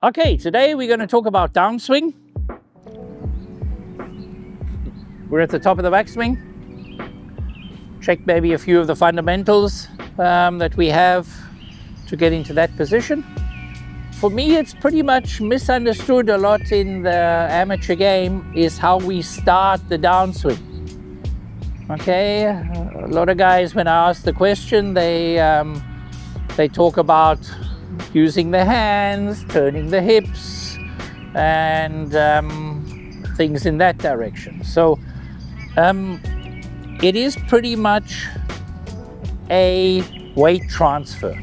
Okay, today we're going to talk about downswing. We're at the top of the backswing. Check maybe a few of the fundamentals that we have to get into that position. For me, it's pretty much misunderstood a lot in the amateur game is how we start the downswing. Okay, a lot of guys, when I ask the question, they talk about using the hands, turning the hips, and things in that direction. So it is pretty much a weight transfer.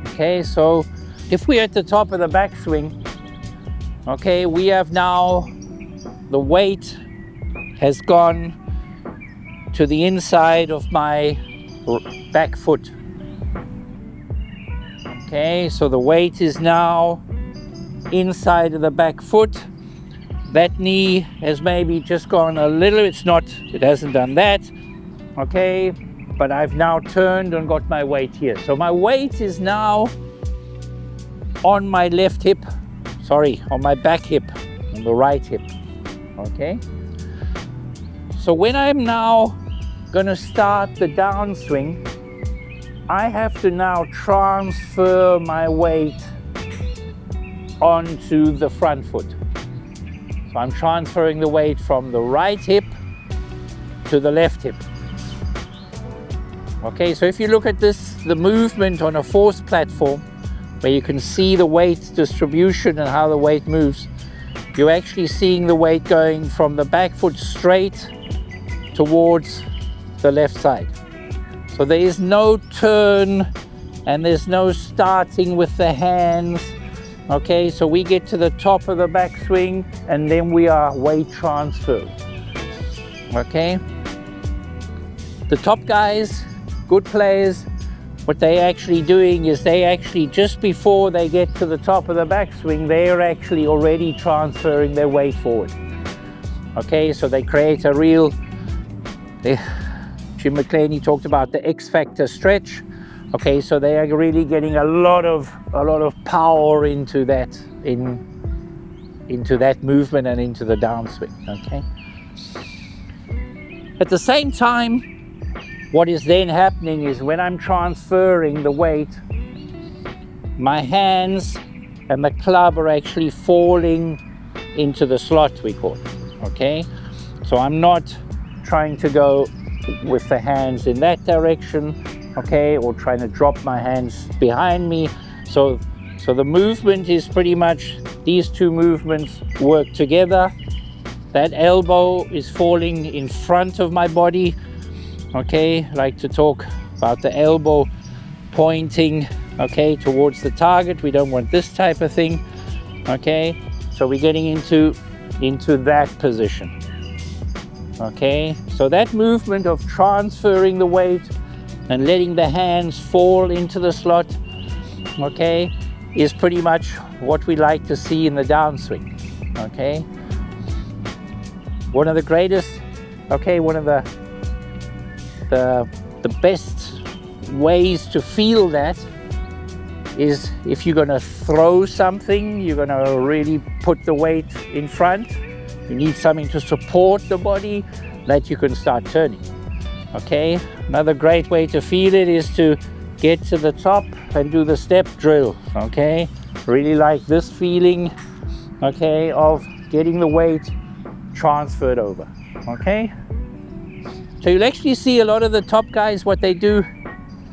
Okay, so if we're at the top of the backswing, okay, we have now, the weight has gone to the inside of my back foot. Okay, so the weight is now inside of the back foot. That knee has maybe just gone a little, it hasn't done that. Okay, but I've now turned and got my weight here. So my weight is now on my left hip, on my back hip, on the right hip. Okay, so when I'm now gonna start the downswing, I have to now transfer my weight onto the front foot. So I'm transferring the weight from the right hip to the left hip. Okay, so if you look at this, the movement on a force platform, where you can see the weight distribution and how the weight moves, you're actually seeing the weight going from the back foot straight towards the left side. So there is no turn and there's no starting with the hands. Okay, so we get to the top of the backswing and then we are weight transferred. Okay, the top guys, good players, what they're actually doing is they actually, just before they get to the top of the backswing, they're actually already transferring their weight forward. Okay, so they create a real, Jim McClaney talked about the X factor stretch. Okay, so they are really getting a lot of power into that movement and into the downswing. Okay. At the same time, what is then happening is when I'm transferring the weight, my hands and the club are actually falling into the slot, we call it. Okay, so I'm not trying to go with the hands in that direction, okay, or trying to drop my hands behind me. So the movement is pretty much, these two movements work together. That elbow is falling in front of my body. Okay, I like to talk about the elbow pointing, okay, towards the target. We don't want this type of thing. Okay, so we're getting into that position. Okay, so that movement of transferring the weight and letting the hands fall into the slot, okay, is pretty much what we like to see in the downswing. Okay, one of the greatest, okay, one of the best ways to feel that is if you're going to throw something, you're going to really put the weight in front. You need something to support the body that you can start turning. Okay, another great way to feel it is to get to the top and do the step drill. Okay, really like this feeling, okay, of getting the weight transferred over. Okay, so you'll actually see a lot of the top guys, what they do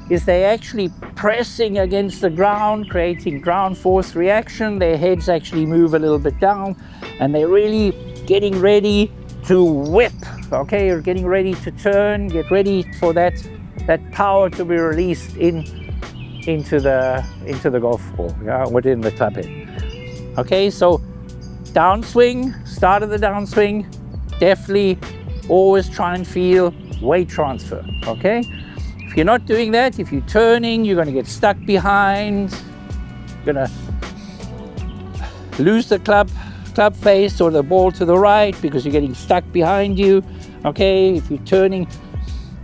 is they actually pressing against the ground, creating ground force reaction. Their heads actually move a little bit down and they're really getting ready to whip, okay, you're getting ready to turn, get ready for that power to be released into the golf ball, yeah, within the club head. Okay, so downswing, start of the downswing, definitely always try and feel weight transfer. Okay, if you're not doing that, if you're turning, you're going to get stuck behind, you're going to lose the club face or the ball to the right because you're getting stuck behind you. Okay, if you're turning,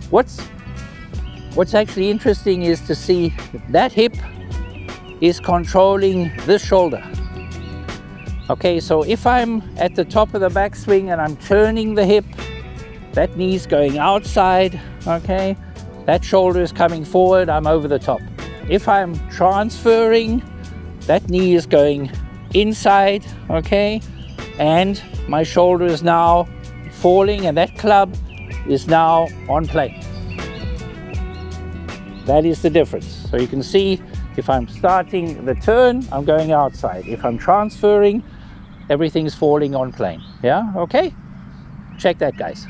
what's actually interesting is to see that hip is controlling this shoulder. Okay, so if I'm at the top of the backswing and I'm turning the hip, that knee's going outside, okay? That shoulder is coming forward, I'm over the top. If I'm transferring, that knee is going inside, okay? And my shoulder is now falling and that club is now on plane. That is the difference. So you can see if I'm starting the turn, I'm going outside. If I'm transferring, everything's falling on plane. Yeah, okay? Check that, guys.